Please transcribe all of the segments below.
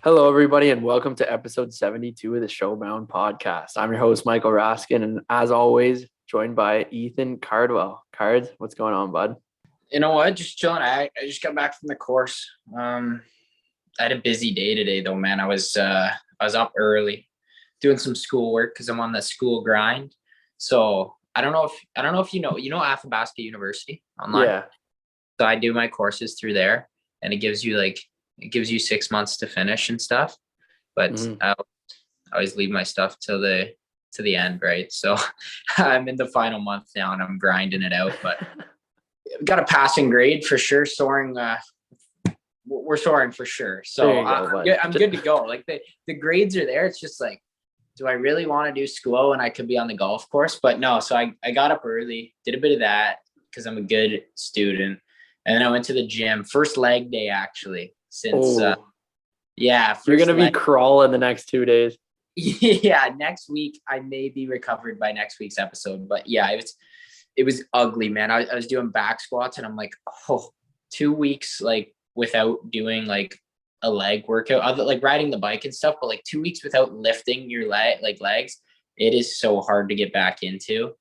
Hello, everybody, and welcome to episode 72 of the Showbound podcast. I'm your host, Michael Raskin, and as always, joined by Ethan Cardwell. Cards, what's going on, bud? You know what? Just chilling. I just got back from the course. I had a busy day today, though, man. I was up early doing some schoolwork because I'm on the school grind. So I don't know if you know Athabasca University online. Yeah. So I do my courses through there, and it gives you 6 months to finish and stuff. But I always leave my stuff to the end, right? So I'm in the final month now, and I'm grinding it out. But got a passing grade for sure. We're soaring for sure. So I'm good to go. Like the grades are there. It's just like, do I really want to do school and I could be on the golf course? But no. So I got up early, did a bit of that because I'm a good student. And then I went to the gym. First leg day, actually, since you're gonna be crawling the next 2 days. Yeah, next week I may be recovered by next week's episode. But yeah, it was ugly, man. I was doing back squats and I'm like, 2 weeks like without doing like a leg workout, other like riding the bike and stuff, but like 2 weeks without lifting your legs, it is so hard to get back into.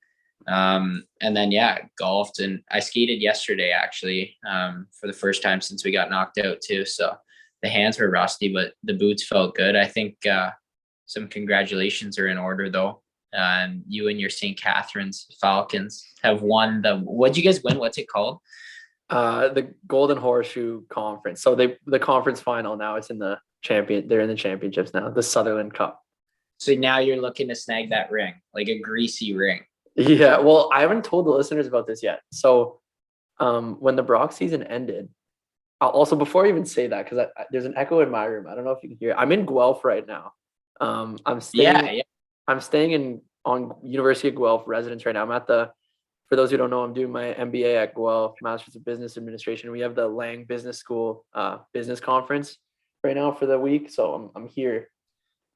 And then golfed, and I skated yesterday actually, for the first time since we got knocked out too. So the hands were rusty, but the boots felt good. I think some congratulations are in order though. You and your St. Catharines Falcons have won what'd you guys win? What's it called? The Golden Horseshoe Conference. So the conference final now, it's in the they're in the championships now, the Sutherland Cup. So now you're looking to snag that ring, like a greasy ring. Yeah, well, I haven't told the listeners about this yet. So when the Brock season ended, also before I even say that, because there's an echo in my room. I don't know if you can hear it. I'm in Guelph right now. I'm staying on University of Guelph residence right now. For those who don't know, I'm doing my MBA at Guelph, Masters of Business Administration. We have the Lang Business School business conference right now for the week. So I'm here.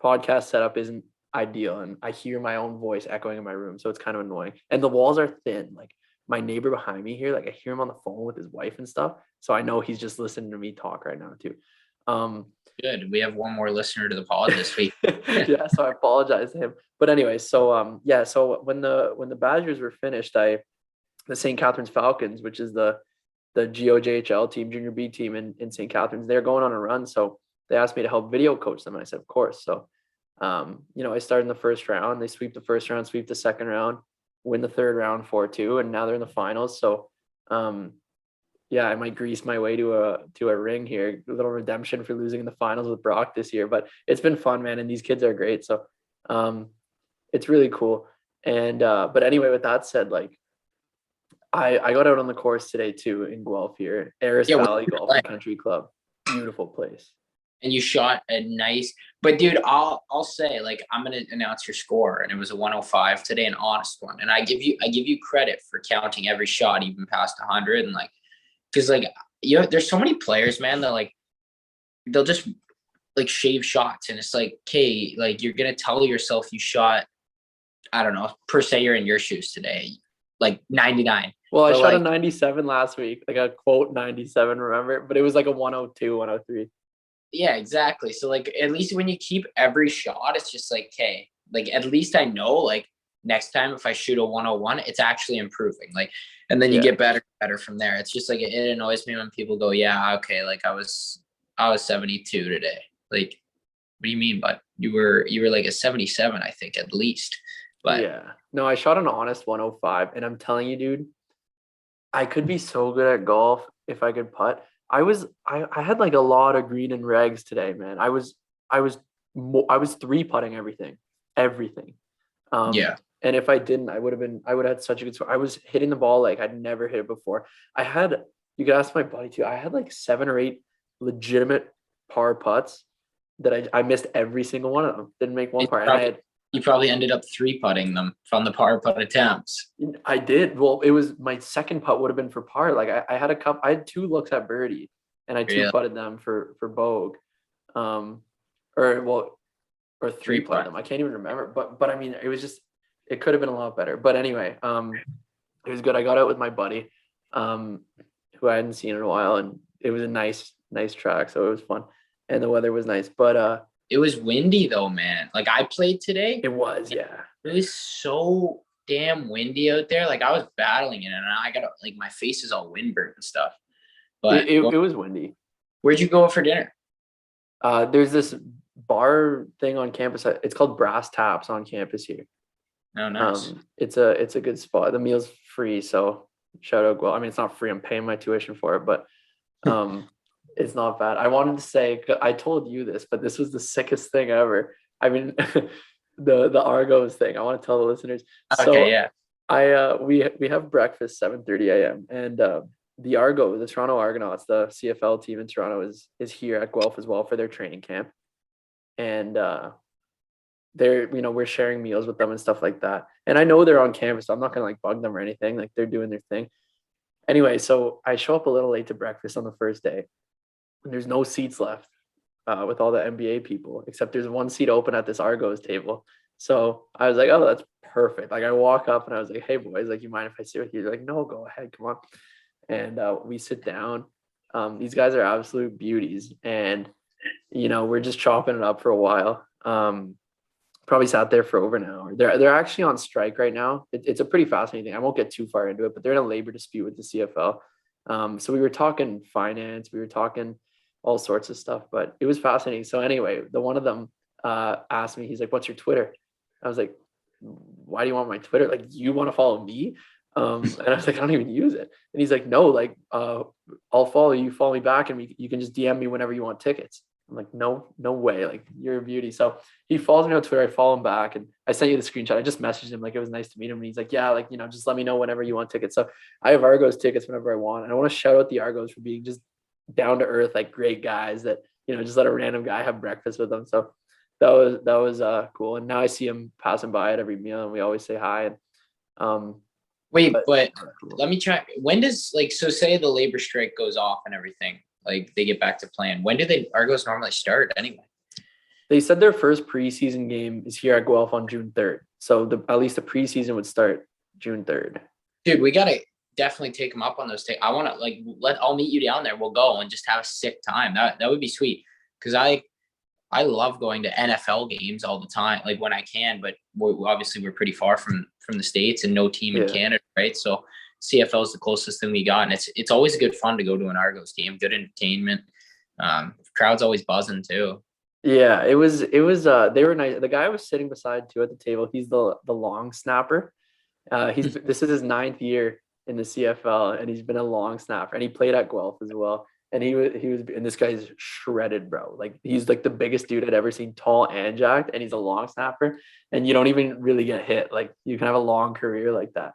Podcast setup isn't ideal, and I hear my own voice echoing in my room, so it's kind of annoying. And the walls are thin. Like my neighbor behind me here, like I hear him on the phone with his wife and stuff. So I know he's just listening to me talk right now too. Good. We have one more listener to the pod this week. Yeah, so I apologize to him. But anyway, so so when the Badgers were finished, the St. Catharines Falcons, which is the GOJHL team, junior B team in St. Catharines, they're going on a run. So they asked me to help video coach them, and I said, of course. So I started in the first round. They sweep the first round, sweep the second round, win the third round 4-2, and now they're in the finals. So I might grease my way to a ring here, a little redemption for losing in the finals with Brock this year. But it's been fun, man, and these kids are great. So it's really cool. And but anyway, with that said, like I got out on the course today too in Guelph here, Aris Valley Golf and Country Club. Beautiful place. And you shot a nice, but dude, I'll say, like, I'm gonna announce your score, and it was a 105 today, an honest one. And I give you credit for counting every shot, even past 100, and like, because like there's so many players, man, that like they'll just like shave shots, and it's like, okay, like you're gonna tell yourself you shot, I don't know, per se you're in your shoes today, like 99. Well, I shot a 97 last week, like a quote 97, remember? But it was like a 102, 103. Yeah, exactly. So like at least when you keep every shot, it's just like, okay, like at least I know like next time if I shoot a 101, it's actually improving. Like, and then you get better from there. It's just like it annoys me when people go, yeah, okay, like I was 72 today. Like, what do you mean? But you were like a 77, I think, at least. But yeah, no, I shot an honest 105, and I'm telling you, dude, I could be so good at golf if I could putt. I had like a lot of green and regs today, man. I was 3-putting everything. And if I didn't, I would have had such a good score. I was hitting the ball like I'd never hit it before. You could ask my buddy too. I had like 7 or 8 legitimate par putts that I missed every single one of them. Didn't make one par. You probably ended up 3-putting them from the par putt attempts. I did. Well, it was my second putt would have been for par. Like I had 2 looks at birdie, and I 2-putted them for bogey, or 3-putted them. I can't even remember. But I mean, it could have been a lot better. But anyway, it was good. I got out with my buddy, who I hadn't seen in a while, and it was a nice track, so it was fun. and the weather was nice. But It was windy though, man. Like I played today. it was, yeah. It was so damn windy out there. Like I was battling it, and I got like my face is all windburnt and stuff. But It was windy. where'd you go for dinner? There's this bar thing on campus. It's called Brass Taps on campus here. Oh, nice. It's a good spot. The meal's free, so shout out. Well, I mean, it's not free. I'm paying my tuition for it, but it's not bad. I wanted to say, I told you this, but this was the sickest thing ever. I mean, the Argos thing. I want to tell the listeners. Okay, yeah. We have breakfast 7:30 a.m. and the Argo, the Toronto Argonauts, the CFL team in Toronto is here at Guelph as well for their training camp, and we're sharing meals with them and stuff like that. And I know they're on campus, so I'm not gonna like bug them or anything. Like they're doing their thing. Anyway, so I show up a little late to breakfast on the first day, and there's no seats left with all the NBA people, except there's one seat open at this Argos table. So I was like, oh, that's perfect. Like I walk up and I was like, hey boys, like you mind if I sit with you? They're like, no, go ahead, come on. And we sit down. These guys are absolute beauties, and we're just chopping it up for a while. Probably sat there for over an hour. They're actually on strike right now. It's a pretty fascinating thing. I won't get too far into it, but they're in a labor dispute with the CFL. So we were talking finance, we were talking all sorts of stuff, but it was fascinating. So anyway, the one of them asked me, he's like, "What's your Twitter?" I was like, "Why do you want my Twitter? Like, you want to follow me?" And I was like, "I don't even use it." And he's like, "No, like, I'll follow you, follow me back, and you can just DM me whenever you want tickets." I'm like, no way. Like, you're a beauty. So he follows me on Twitter. I follow him back, and I sent you the screenshot. I just messaged him. Like, it was nice to meet him. And he's like, yeah, like, just let me know whenever you want tickets. So I have Argos tickets whenever I want. And I want to shout out the Argos for being just down to earth, like great guys that, just let a random guy have breakfast with them. So that was cool. And now I see him passing by at every meal, and we always say hi. And wait, but let me try. When does so say the labor strike goes off and everything, like they get back to playing. When do the Argos normally start anyway? They said their first preseason game is here at Guelph on June 3rd. So at least the preseason would start June 3rd. Dude, we gotta definitely take them up on those. I want to I'll meet you down there. We'll go and just have a sick time. That would be sweet. Because I love going to NFL games all the time, like when I can. But we're pretty far from the States and no team in Canada, right? So CFL is the closest thing we got, and it's always good fun to go to an Argos game. Good entertainment. Crowd's always buzzing too. Yeah, it was they were nice. The guy I was sitting beside too at the table, he's the long snapper. This is his 9th year in the CFL, and he's been a long snapper, and he played at Guelph as well. And he was and this guy's shredded, bro. Like he's like the biggest dude I'd ever seen, tall and jacked, and he's a long snapper, and you don't even really get hit. Like you can have a long career like that.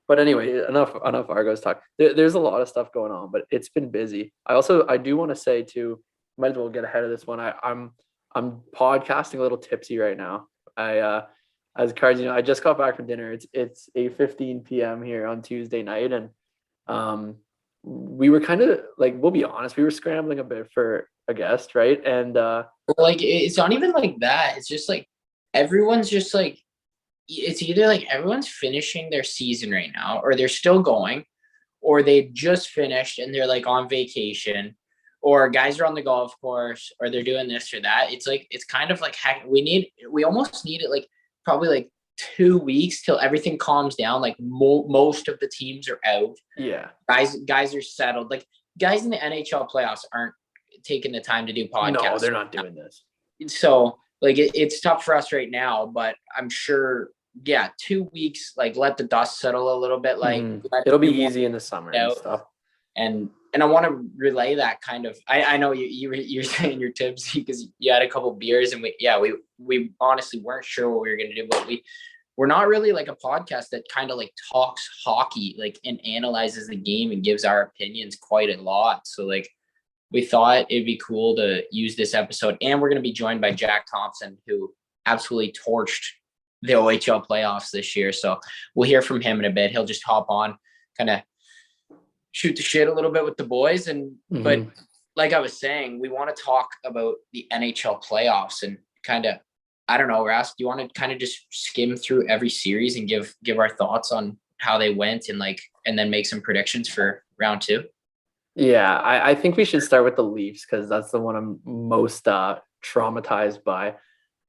But anyway, enough Argos talk. There's a lot of stuff going on, but it's been busy. I do want to say too, might as well get ahead of this one. I'm podcasting a little tipsy right now. As Cards, I just got back from dinner. It's 8:15 p.m. here on Tuesday night, and we were kind of like, we'll be honest, we were scrambling a bit for a guest, right? And it's not even like that. It's just like everyone's just like, it's either like everyone's finishing their season right now, or they're still going, or they just finished and they're like on vacation, or guys are on the golf course, or they're doing this or that. It's like, it's kind of like we almost need it like probably like 2 weeks till everything calms down. Like most of the teams are out. Yeah. Guys are settled. Like guys in the NHL playoffs aren't taking the time to do podcasts. No, they're not doing this. So like it's tough for us right now, but I'm sure, 2 weeks, like let the dust settle a little bit. Like it'll be easy in the summer and stuff. And I want to relay that kind of. I know you're saying you're tipsy because you had a couple beers, and we honestly weren't sure what we were gonna do, but we're not really like a podcast that kind of like talks hockey like and analyzes the game and gives our opinions quite a lot. So like we thought it'd be cool to use this episode, and we're gonna be joined by Jack Thompson, who absolutely torched the OHL playoffs this year. So we'll hear from him in a bit. He'll just hop on, kind of shoot the shit a little bit with the boys. And but like I was saying, we want to talk about the NHL playoffs and kind of, I don't know, Rask, do you want to kind of just skim through every series and give our thoughts on how they went and then make some predictions for round 2? Yeah, I think we should start with the Leafs because that's the one I'm most traumatized by.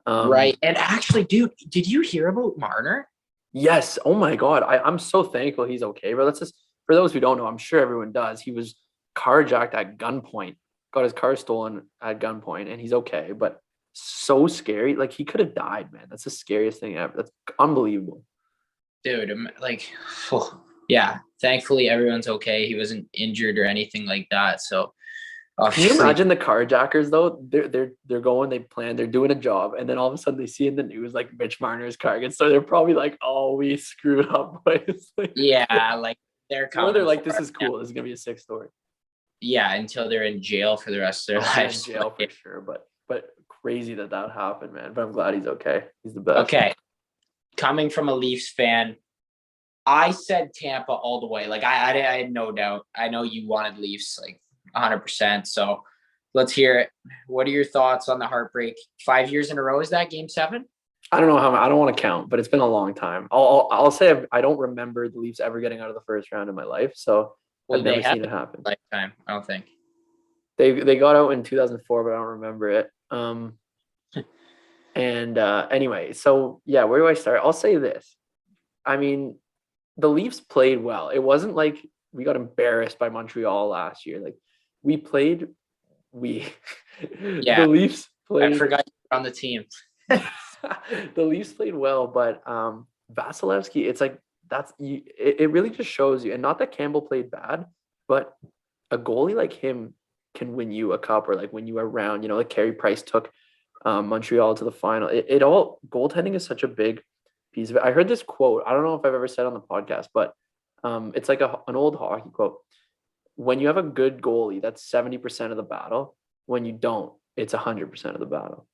Right. And actually, dude, did you hear about Marner? Yes. Oh my God. I'm so thankful he's okay. But let's just, for those who don't know, I'm sure everyone does. He was carjacked at gunpoint, got his car stolen at gunpoint, and he's okay. But so scary. Like he could have died, man. That's the scariest thing ever. That's unbelievable. Dude, like, yeah. Thankfully, everyone's okay. He wasn't injured or anything like that. So Can you obviously, imagine the carjackers though? They're going, they plan, they're doing a job, and then all of a sudden they see in the news like Mitch Marner's car gets, so they're probably like, "Oh, we screwed up." Boys. Like, yeah, like they're or they're coming like, for "This it. is cool. This is gonna be a sick story." Yeah, until they're in jail for the rest of their Oh, they're in lives. jail for sure, but crazy that happened, man. But I'm glad he's okay. He's the best. Okay, coming from a Leafs fan, I said Tampa all the way. Like I had no doubt. I know you wanted Leafs like 100%. So let's hear it. What are your thoughts on the heartbreak? 5 years in a row, is that game 7? I don't know how. I don't want to count, but it's been a long time. I'll say I don't remember the Leafs ever getting out of the first round in my life, so I've Well, they never have seen it happen. a lifetime, I don't think. They got out in 2004, but I don't remember it. And anyway, so yeah, where do I start? I'll say this. I mean, the Leafs played well. It wasn't like we got embarrassed by Montreal last year. Like we played, we Yeah, the Leafs I played. forgot you're on the team. The Leafs played well, but Vasilevsky, it's like it really just shows you, and not that Campbell played bad, but a goalie like him can win you a cup or like win you a round. You know, like Carey Price took Montreal to the final. It all goaltending is such a big piece of it. I heard this quote. I don't know if I've ever said on the podcast, but it's like an old hockey quote. When you have a good goalie, that's 70% of the battle. When you don't, it's 100% of the battle.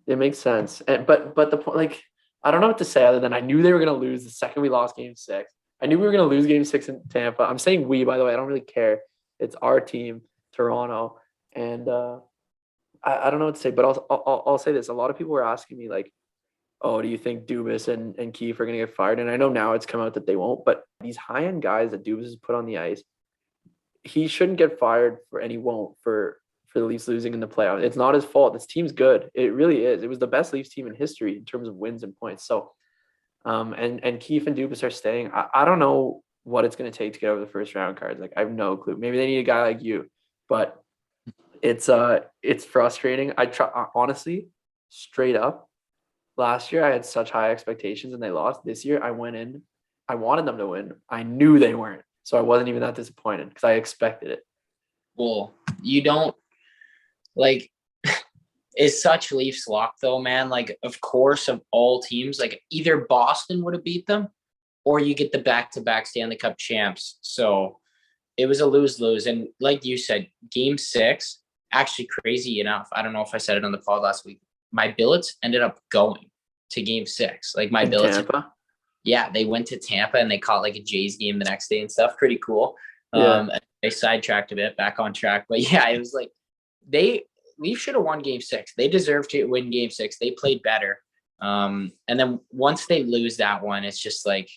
It makes sense. But the point, like, I don't know what to say other than I knew they were gonna lose the second we lost game 6. I knew we were gonna lose game 6 in Tampa. I'm saying we, by the way, I don't really care. It's our team, Toronto. And I don't know what to say, but I'll say this. A lot of people were asking me like, oh, do you think Dubas and Keefe are gonna get fired? And I know now it's come out that they won't, but these high-end guys that Dubas has put on the ice, he shouldn't get fired for, and he won't for the Leafs losing in the playoffs. It's not his fault. This team's good. It really is. It was the best Leafs team in history in terms of wins and points. So, and Keefe and Dubas are staying. I don't know what it's going to take to get over the first round cards. Like I have no clue. Maybe they need a guy like you, but it's frustrating. I try honestly, straight up. Last year I had such high expectations and they lost. This year I went in. I wanted them to win. I knew they weren't, so I wasn't even that disappointed because I expected it. Well, you don't like is such Leafs luck though, man. Like, of course, of all teams, like either Boston would have beat them or you get the back-to-back Stanley Cup champs. So it was a lose-lose. And like you said, game 6, actually crazy enough. I don't know if I said it on the pod last week. My Billets ended up going to game 6. Like my In Billets. Tampa. Yeah, they went to Tampa and they caught like a Jays game the next day and stuff. Pretty cool. Yeah. They sidetracked a bit, back on track. But yeah, it was like they Leafs should have won game 6. They deserved to win game 6. They played better. And then once they lose that one, it's just like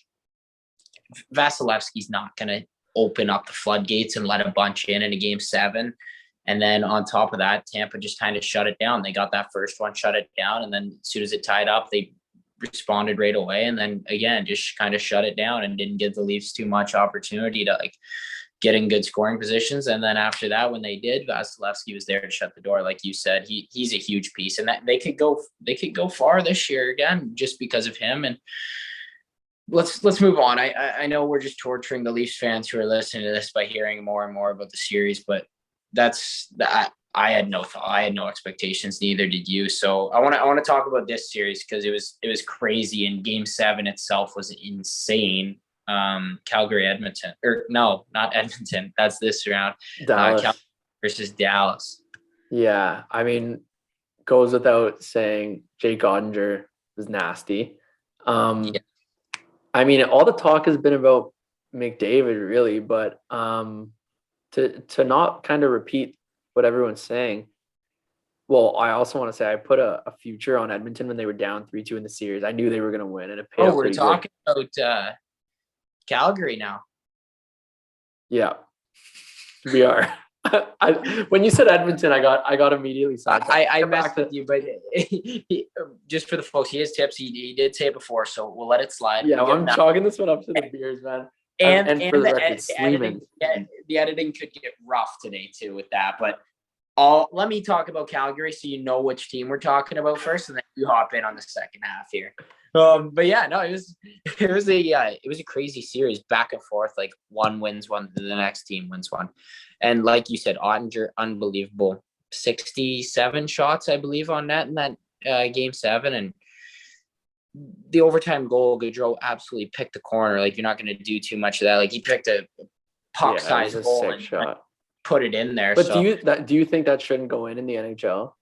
Vasilevsky's not going to open up the floodgates and let a bunch in a game 7. And then on top of that, Tampa just kind of shut it down. They got that first one, shut it down. And then as soon as it tied up, they responded right away. And then again, just kind of shut it down and didn't give the Leafs too much opportunity to like get in good scoring positions. And then after that, when they did, Vasilevsky was there to shut the door. Like you said, he's a huge piece, and that they could go far this year again just because of him. And let's move on. I know we're just torturing the Leafs fans who are listening to this by hearing more and more about the series, but that's that. I had no thought. I had no expectations. Neither did you. So I want to talk about this series because it was crazy, and Game 7 itself was insane. Calgary, Edmonton, or no, not Edmonton. That's this round. Dallas. Calgary versus Dallas. Yeah, I mean, goes without saying, Jake Ottinger was nasty. Yeah. I mean, all the talk has been about McDavid, really, but to not kind of repeat what everyone's saying. Well, I also want to say I put a future on Edmonton when they were down 3-2 in the series. I knew they were going to win, and it paid off We're pretty talking good. about Calgary now. Yeah. We are. When you said Edmonton, I got immediately sidetracked. I messed with you, but just for the folks, he has tips. He did say it before, so we'll let it slide. Yeah, We'll I'm chalking this one up to the beers, man. and For the the, record, the editing, the editing could get rough today too with that. But let me talk about Calgary so you know which team we're talking about first, and then you hop in on the second half here. But yeah, no, it was a crazy series, back and forth. Like one wins one, the next team wins one, and like you said, Ottinger, unbelievable, 67 shots, I believe, on net in that game 7, and the overtime goal, Gaudreau absolutely picked the corner. Like, you're not going to do too much of that. Like, he picked a puck-sized goal and shot. Put it in there. But do you think that shouldn't go in the NHL?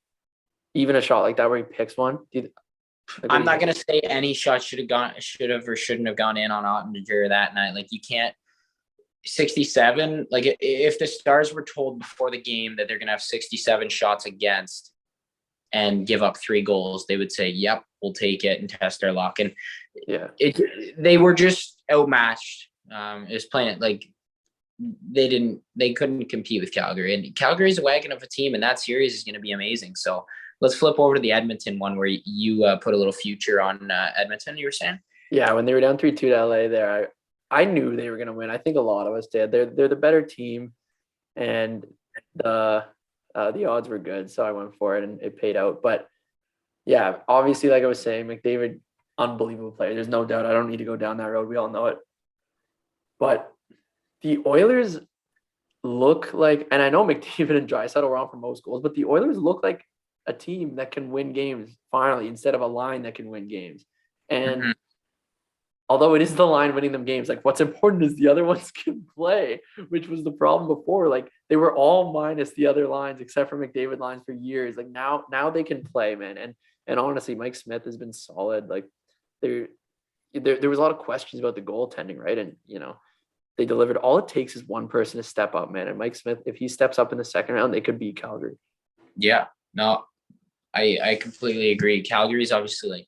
Even a shot like that where he picks one? I'm not going to say any shot should have or shouldn't have gone in on Ottinger that night. Like, you can't. 67. Like, if the Stars were told before the game that they're going to have 67 shots against and give up 3 goals, they would say, "Yep, we'll take it and test our luck." And yeah, they were just outmatched. It was playing it like they couldn't compete with Calgary, and Calgary's a wagon of a team, and that series is going to be amazing. So let's flip over to the Edmonton one where you put a little future on Edmonton. You were saying, yeah, when they were down 3-2 to LA, there, I knew they were going to win. I think a lot of us did. They're the better team, and the odds were good, so I went for it, and it paid out. But yeah, obviously, like I was saying, McDavid, unbelievable player. There's no doubt. I don't need to go down that road. We all know it. But the Oilers look like, and I know McDavid and Draisaitl were on for most goals, but the Oilers look like a team that can win games finally, instead of a line that can win games. And although it is the line winning them games, like, what's important is the other ones can play, which was the problem before. Like, they were all minus the other lines except for McDavid lines for years. Like, now they can play, man. And honestly, Mike Smith has been solid. Like, there was a lot of questions about the goaltending, right? And they delivered. All it takes is one person to step up, man. And Mike Smith, if he steps up in the second round, they could beat Calgary. Yeah, no, I completely agree. Calgary's obviously like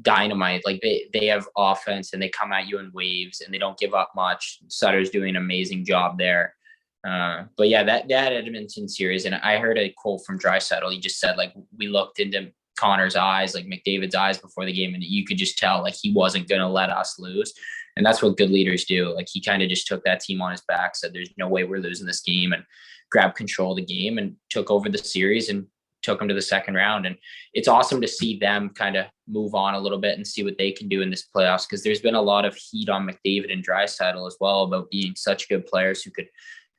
dynamite. Like, they have offense and they come at you in waves and they don't give up much. Sutter's doing an amazing job there. But yeah, that Edmonton series, and I heard a quote from Draisaitl. He just said, like, we looked into Connor's eyes, like McDavid's eyes before the game, and you could just tell, like, he wasn't going to let us lose. And that's what good leaders do. Like, he kind of just took that team on his back, said there's no way we're losing this game, and grabbed control of the game and took over the series and took them to the second round. And it's awesome to see them kind of move on a little bit and see what they can do in this playoffs, because there's been a lot of heat on McDavid and Draisaitl as well about being such good players who could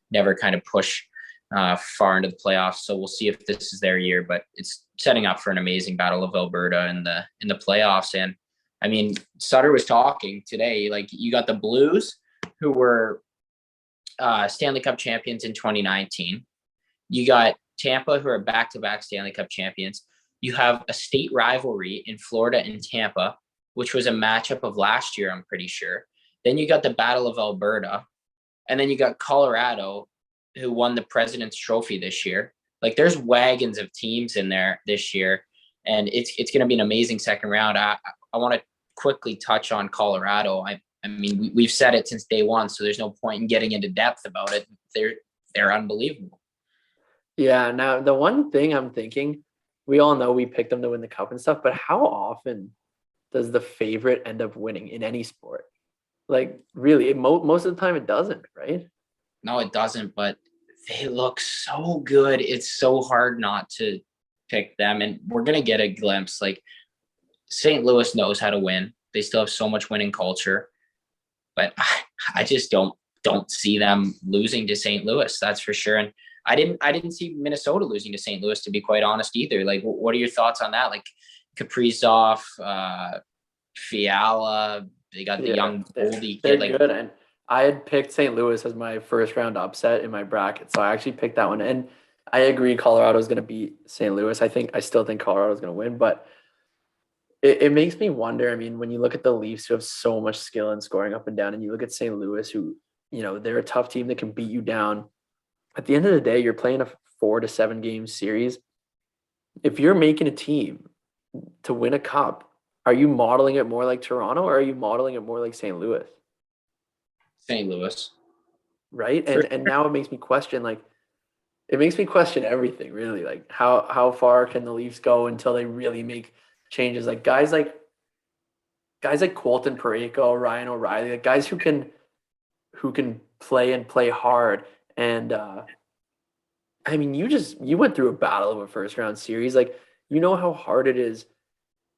never kind of push far into the playoffs. So we'll see if this is their year, but it's setting up for an amazing Battle of Alberta in the playoffs. And I mean, Sutter was talking today, like, you got the Blues, who were Stanley Cup champions in 2019. You got Tampa, who are back-to-back Stanley Cup champions. You have a state rivalry in Florida and Tampa, which was a matchup of last year, I'm pretty sure. Then you got the Battle of Alberta. And then you got Colorado, who won the President's Trophy this year. Like, there's wagons of teams in there this year, and it's going to be an amazing second round. I want to quickly touch on Colorado. I mean, we've said it since day one, so there's no point in getting into depth about it. They're unbelievable. Yeah. Now, the one thing I'm thinking, we all know we picked them to win the cup and stuff, but how often does the favorite end up winning in any sport? Like, really, most of the time it doesn't, right? No, it doesn't, but they look so good. It's so hard not to pick them, and we're going to get a glimpse. Like, St. Louis knows how to win. They still have so much winning culture, but I just don't see them losing to St. Louis. That's for sure. And I didn't see Minnesota losing to St. Louis, to be quite honest, either. Like, what are your thoughts on that? Like, Kaprizov, Fiala, they got the young oldie kid. Like, good. And I had picked St. Louis as my first round upset in my bracket, so I actually picked that one. And I agree, Colorado is going to beat St. Louis. I still think Colorado is going to win, but it makes me wonder. I mean, when you look at the Leafs, who have so much skill in scoring up and down, and you look at St. Louis, who, they're a tough team that can beat you down. At the end of the day, you're playing a 4 to 7 game series. If you're making a team to win a cup, are you modeling it more like Toronto, or are you modeling it more like St. Louis? St. Louis. right? For And now it makes me question everything really. Like how far can the Leafs go until they really make changes? Like guys like Colton Parayko, Ryan O'Reilly, like guys who can play and play hard. And I mean, you went through a battle of a first round series. Like you know how hard it is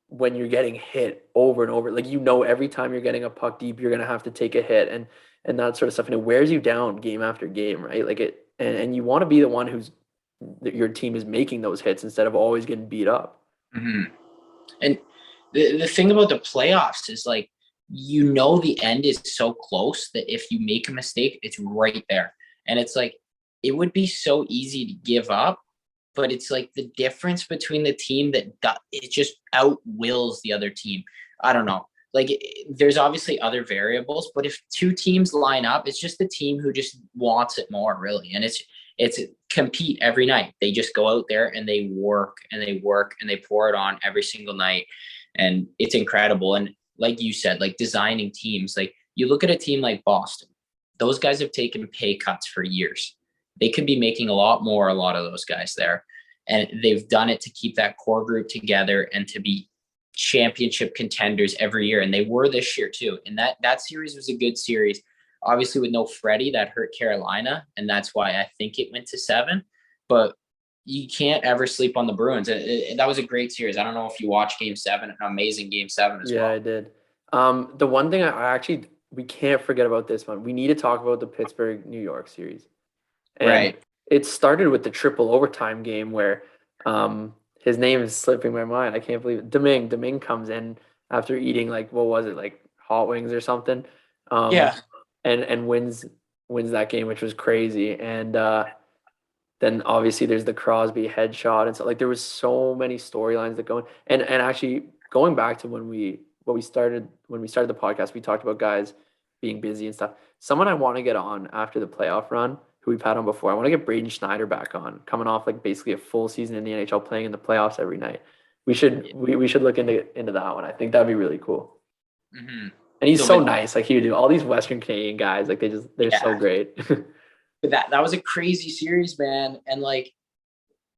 when you're getting hit over and over. Like every time you're getting a puck deep, you're gonna have to take a hit and that sort of stuff. And it wears you down game after game, right? Like it and you want to be the one who's that your team is making those hits instead of always getting beat up. Mhm. And the thing about the playoffs is like, the end is so close that if you make a mistake, it's right there. And it's like, it would be so easy to give up, but it's like the difference between the team it just outwills the other team. I don't know. Like, there's obviously other variables, but if two teams line up, it's just the team who just wants it more, really. And it's compete every night. They just go out there and they work and they work and they pour it on every single night. And it's incredible. And like you said, like designing teams, like you look at a team like Boston, those guys have taken pay cuts for years. They could be making a lot more, a lot of those guys there. And they've done it to keep that core group together and to be championship contenders every year. And they were this year too. And that series was a good series. Obviously, with no Freddie, that hurt Carolina, and that's why I think it went to 7. But you can't ever sleep on the Bruins. That was a great series. I don't know if you watched Game 7, an amazing Game 7 as Yeah, well. I did. The one thing I actually we can't forget about this one. We need to talk about the Pittsburgh New York series. And Right. it started with the triple overtime game where his name is slipping my mind. I can't believe it. Domingue comes in after eating like what was it, like hot wings or something. Um Yeah. and wins that game, which was crazy. And then obviously there's the Crosby headshot and so like there was so many storylines that go in. And actually going back to when we started the podcast, we talked about guys being busy and stuff. Someone I want to get on after the playoff run, who we've had on before, I want to get Braden Schneider back on, coming off like basically a full season in the NHL, playing in the playoffs every night. We should look into that one. I think that'd be really cool. Mm-hmm. And he's So, so but nice. Like he would do all these Western Canadian guys. Like they're so yeah, great. but that was a crazy series, man. And like,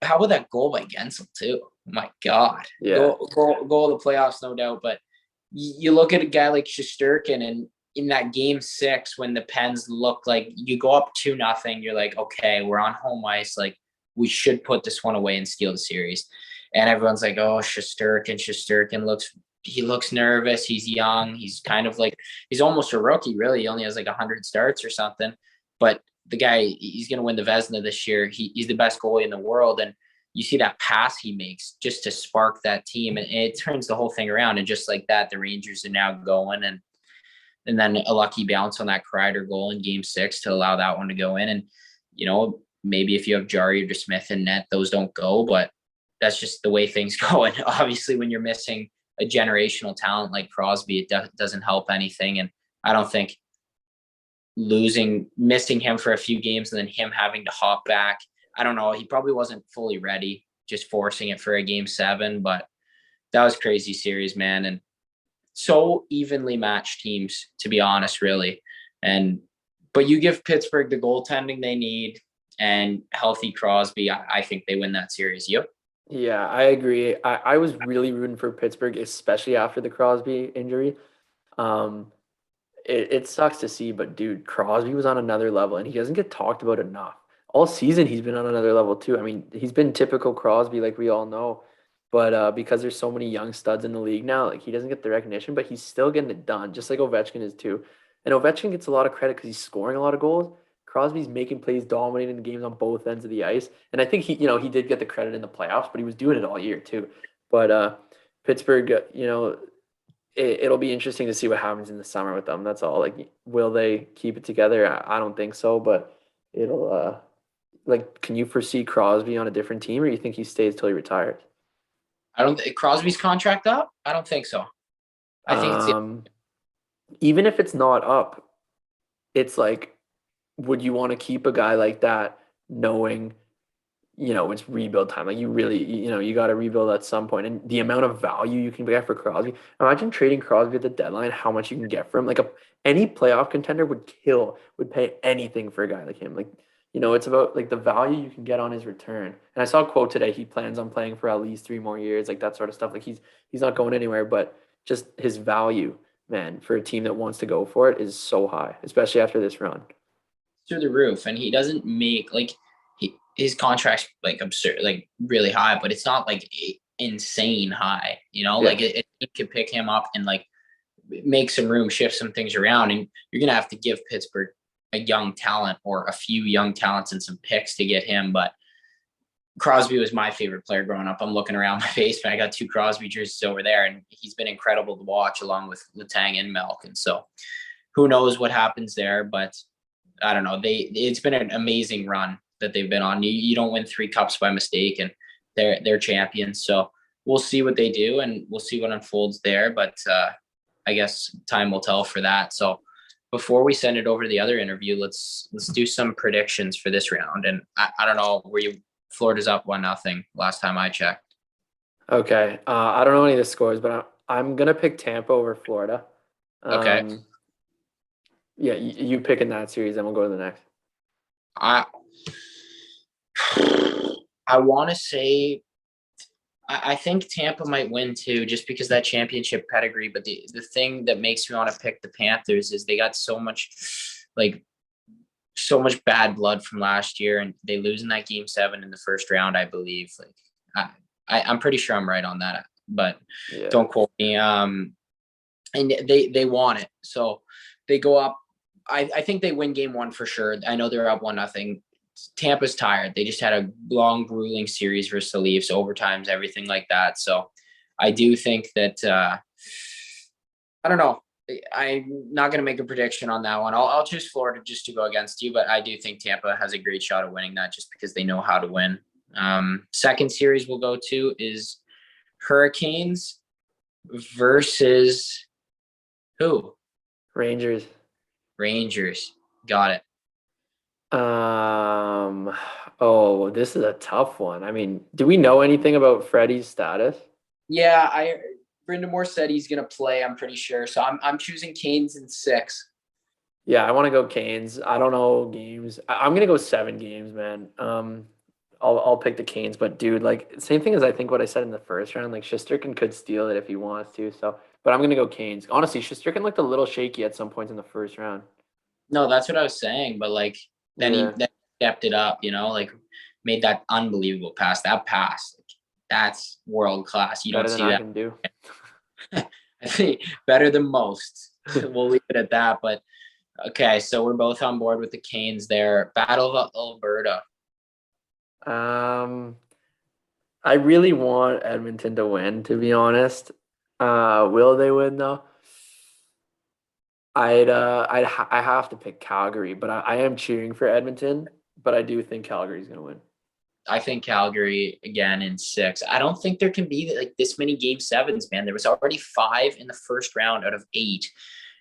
how about that goal by Gensel too? Oh my God, Yeah. goal of the playoffs, no doubt. But you look at a guy like Shesterkin, and in that Game 6, when the Pens look like you go up 2-0, you're like, okay, we're on home ice. Like we should put this one away and steal the series. And everyone's like, oh, Shesterkin looks nervous. He's young. He's kind of like he's almost a rookie, really. He only has like 100 starts or something. But the guy, he's going to win the Vezina this year. He's the best goalie in the world. And you see that pass he makes just to spark that team, and it turns the whole thing around. And just like that, the Rangers are now going, and then a lucky bounce on that Kreider goal in Game 6 to allow that one to go in. And maybe if you have Jari or DeSmith in net, those don't go, but that's just the way things go. And obviously, when you're missing a generational talent like Crosby, it doesn't help anything. And I don't think missing him for a few games and then him having to hop back. I don't know. He probably wasn't fully ready, just forcing it for a Game 7, but that was crazy series, man. And so evenly matched teams, to be honest, really. But you give Pittsburgh the goaltending they need and healthy Crosby, I think they win that series. Yep. Yeah, I agree. I was really rooting for Pittsburgh, especially after the Crosby injury. Um, it sucks to see, but dude, Crosby was on another level and he doesn't get talked about enough. All season he's been on another level too. I mean, he's been typical Crosby, like we all know. But because there's so many young studs in the league now, like he doesn't get the recognition, but he's still getting it done, just like Ovechkin is too. And Ovechkin gets a lot of credit because he's scoring a lot of goals. Crosby's making plays, dominating the games on both ends of the ice. And I think he did get the credit in the playoffs, but he was doing it all year too. But Pittsburgh, it'll be interesting to see what happens in the summer with them. That's all. Like, will they keep it together? I don't think so, but it'll. Like, can you foresee Crosby on a different team, or you think he stays till he retires? I don't think Crosby's contract up. I don't think so. I think it's Um, Even if it's not up, it's like, would you want to keep a guy like that, knowing it's rebuild time. Like you really, you got to rebuild at some point. And the amount of value you can get for Crosby. Imagine trading Crosby at the deadline, how much you can get for him. Like any playoff contender would pay anything for a guy like him. Like, it's about like the value you can get on his return. And I saw a quote today. He plans on playing for at least 3 more years, like that sort of stuff. Like he's not going anywhere, but just his value, man, for a team that wants to go for it is so high, especially after this run. Through the roof, and he doesn't make like his contract's like absurd, like really high, but it's not like insane high. Like it could pick him up and like make some room, shift some things around, and you're gonna have to give Pittsburgh a young talent or a few young talents and some picks to get him. But Crosby was my favorite player growing up. I'm looking around my basement. I got 2 Crosby jerseys over there, and he's been incredible to watch along with Letang and Milk. And so who knows what happens there, but I don't know. It's been an amazing run that they've been on. You don't win 3 cups by mistake, and they're champions. So we'll see what they do, and we'll see what unfolds there. But I guess time will tell for that. So before we send it over to the other interview, let's do some predictions for this round. And I don't know, Florida's up 1-0 last time I checked. Okay. I don't know any of the scores, but I'm gonna pick Tampa over Florida. Okay. Yeah, you pick in that series, then we'll go to the next. I want to say I think Tampa might win too, just because that championship pedigree. But the thing that makes me want to pick the Panthers is they got so much bad blood from last year, and they lose in that game 7 in the first round, I believe. Like I'm pretty sure I'm right on that, but don't quote me. And they want it, so they go up. I think they win game 1 for sure. I know they're up 1-0. Tampa's tired. They just had a long, grueling series versus the Leafs, overtimes, everything like that. So I do think that I don't know. I'm not going to make a prediction on that one. I'll choose Florida just to go against you, but I do think Tampa has a great shot of winning that just because they know how to win. Second series we'll go to is Hurricanes versus who? Rangers. Got it. This is a tough one. I mean, do we know anything about Freddie's status? Yeah, Brendan Moore said he's gonna play, I'm pretty sure. So I'm choosing Canes in 6. Yeah, I want to go Canes. I don't know games. I'm gonna go 7 games, man. I'll pick the Canes, but dude, like same thing as I think what I said in the first round. Like Shesterkin could steal it if he wants to. So, but I'm gonna go Canes. Honestly, Shesterkin looked a little shaky at some points in the first round. No, that's what I was saying. But like then he stepped it up, like made that unbelievable pass. That pass, that's world class. You don't see that. I can do. I think better than most. We'll leave it at that. But okay, so we're both on board with the Canes there. Battle of Alberta. I really want Edmonton to win, to be honest. Will they win though? I have to pick Calgary, but I am cheering for Edmonton, but I do think Calgary's gonna win. I think Calgary again in 6. I don't think there can be like this many game 7s, man. There was already 5 in the first round out of 8,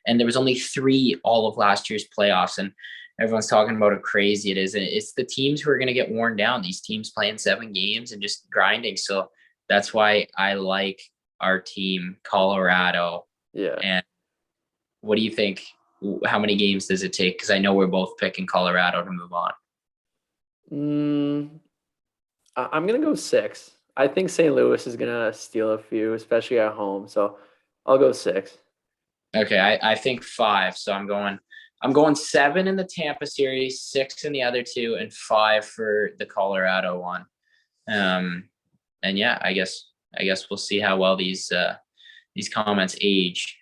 and there was only 3 all of last year's playoffs. And everyone's talking about how crazy it is. And it's the teams who are going to get worn down. These teams playing 7 games and just grinding. So that's why I like our team, Colorado. Yeah. And what do you think? How many games does it take? Because I know we're both picking Colorado to move on. I'm going to go 6. I think St. Louis is going to steal a few, especially at home. So I'll go 6. Okay, I think 5. So I'm going 7 in the Tampa series, 6 in the other 2, and 5 for the Colorado one. And yeah, I guess we'll see how well these comments age.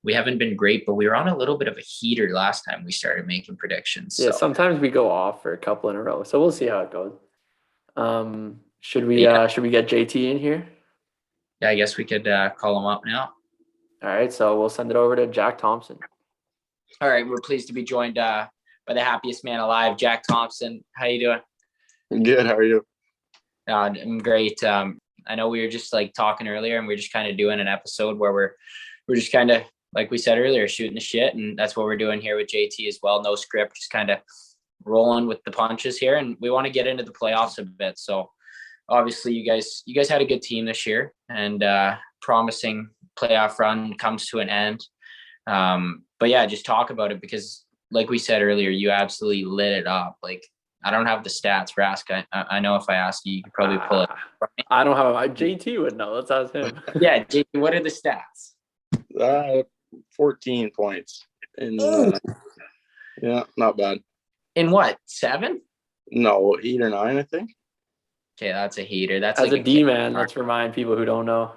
We haven't been great, but we were on a little bit of a heater last time we started making predictions. Yeah, so. Sometimes we go off for a couple in a row, so we'll see how it goes. Should we get JT in here? Yeah, I guess we could call him up now. All right, so we'll send it over to Jack Thompson. All right, we're pleased to be joined by the happiest man alive, Jack Thompson. How you doing? I'm good. How are you? I'm great. I know we were just like talking earlier, and we're just kind of doing an episode where we're just kind of, like we said earlier, shooting the shit, and that's what we're doing here with JT as well. No script, just kind of rolling with the punches here, and we want to get into the playoffs a bit. So obviously you guys had a good team this year, and promising playoff run comes to an end. But yeah, just talk about it, because like we said earlier, you absolutely lit it up. Like, I don't have the stats, Rask. I know if I ask you, you could probably pull it. I don't have JT would know. Let's ask him. Yeah, JT, what are the stats? 14 points. And yeah, not bad. In what, 7? No, 8 or 9, I think. Okay, that's a heater. That's As like a D-man, let's remind people who don't know.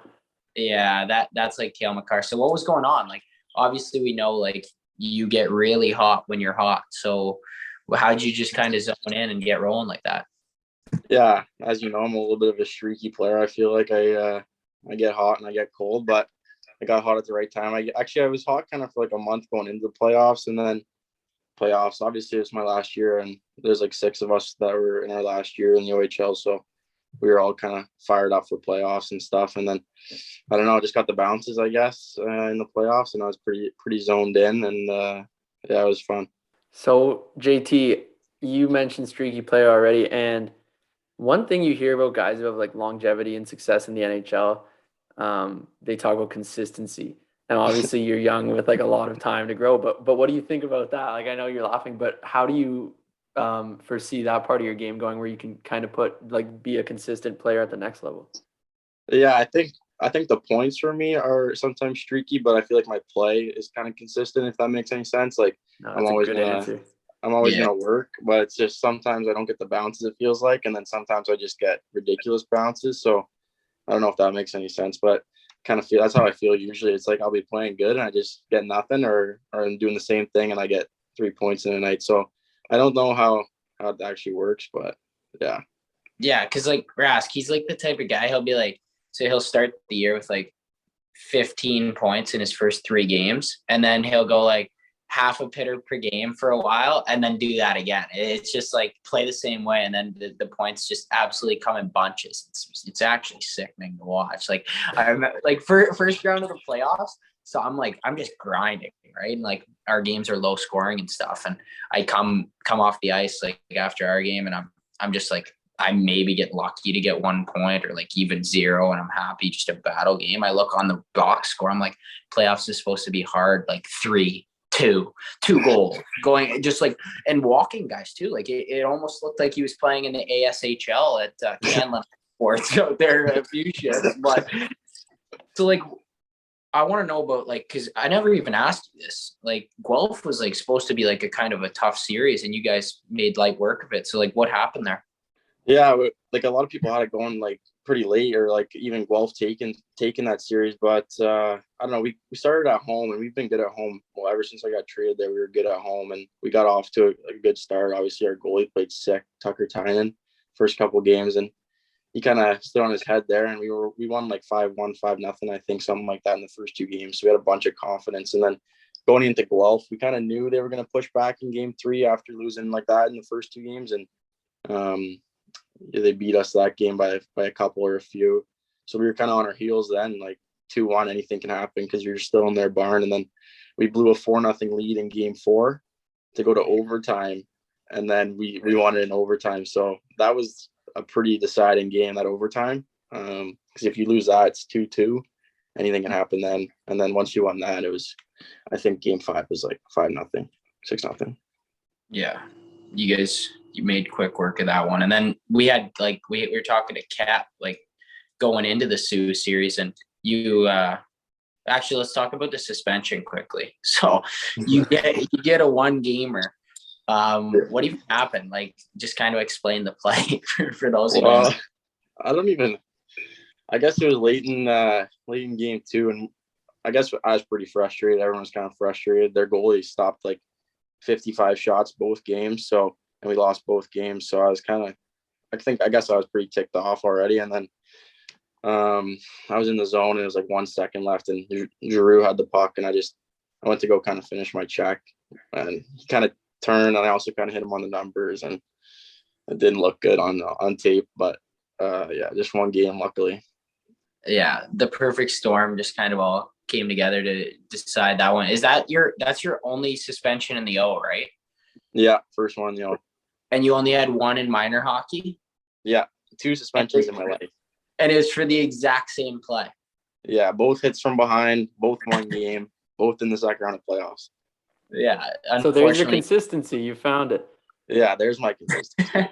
Yeah, that's like Kale McCarr. So what was going on? Like, obviously we know like you get really hot when you're hot. So how'd you just kind of zone in and get rolling like that? Yeah, as you know, I'm a little bit of a streaky player. I feel like I get hot and I get cold, but I got hot at the right time. I was hot kind of for like a month going into the playoffs, and then playoffs. Obviously, it's my last year, and there's like 6 of us that were in our last year in the OHL, so we were all kind of fired up for playoffs and stuff. And then I don't know, I just got the bounces, I guess, in the playoffs, and I was pretty zoned in, and yeah, it was fun. So JT, you mentioned streaky player already, and one thing you hear about guys who have like longevity and success in the NHL, they talk about consistency. Now, obviously, you're young with like a lot of time to grow, but what do you think about that? Like, I know you're laughing, but how do you foresee that part of your game going, where you can kind of be a consistent player at the next level? Yeah, I think the points for me are sometimes streaky, but I feel like my play is kind of consistent, if that makes any sense. Like, No, I'm always gonna work, but it's just sometimes I don't get the bounces, it feels like, and then sometimes I just get ridiculous bounces. So I don't know if that makes any sense, but kind of feel that's how I feel usually. It's like I'll be playing good and I just get nothing, or I'm doing the same thing and I get 3 points in a night. So I don't know how it actually works, but yeah. Yeah, because like Rask, he's like the type of guy, he'll be like, so he'll start the year with like 15 points in his first 3 games, and then he'll go like half a pitter per game for a while and then do that again. It's just like play the same way, and then the points just absolutely come in bunches. It's actually sickening to watch. Like, I remember like first round of the playoffs, so I'm just grinding, right? And like our games are low scoring and stuff, and I come off the ice like after our game, and I'm just like, I maybe get lucky to get 1 point or like even 0, and I'm happy, just a battle game. I look on the box score, I'm like, playoffs is supposed to be hard, like 3-2 goals going, just like, and walking guys too. Like it almost looked like he was playing in the ASHL at Canlan Sports out there a few shifts. But so like, I want to know about like, because I never even asked you this. Like, Guelph was like supposed to be like a kind of a tough series, and you guys made light work of it. So like, what happened there? Yeah, like a lot of people had it going like pretty late, or like even Guelph taking that series. But I don't know, we started at home, and we've been good at home. Well, ever since I got traded there, we were good at home, and we got off to a good start. Obviously, our goalie played sick, Tucker Tynan, first couple games, and he kind of stood on his head there, and we won like 5-1, 5-0, I think, something like that in the first 2 games. So we had a bunch of confidence, and then going into Guelph, we kind of knew they were going to push back in game 3 after losing like that in the first 2 games, and they beat us that game by a couple or a few. So we were kind of on our heels then, like 2-1, anything can happen because you're still in their barn. And then we blew a 4-0 lead in game 4 to go to overtime. And then we won it in overtime. So that was a pretty deciding game, that overtime. Because if you lose that, it's 2-2. Anything can happen then. And then once you won that, it was, I think game 5 was like 5-0, 6-0. Yeah. You made quick work of that one. And then we had like, we were talking to Cap, like going into the Sioux series, and you, actually, let's talk about the suspension quickly. So you get a 1 gamer. What even happened? Like, just kind of explain the play for those who don't know. I guess it was late in game 2, and I guess I was pretty frustrated. Everyone was kind of frustrated. Their goalie stopped like 55 shots both games, and we lost both games. So I was I guess I was pretty ticked off already. And then I was in the zone, and it was like 1 second left, and Giroux had the puck, and I went to go kind of finish my check, and he kind of turned, and I also kind of hit him on the numbers, and it didn't look good on tape, but yeah, just 1 game, luckily. Yeah, the perfect storm just kind of all came together to decide that one. That's your only suspension in the O, right? Yeah, first one, And you only had one in minor hockey? Yeah, 2 suspensions in my life. And it was for the exact same play. Yeah, both hits from behind, both one game, both in the second round of playoffs. Yeah. So there's your consistency. You found it. Yeah, there's my consistency.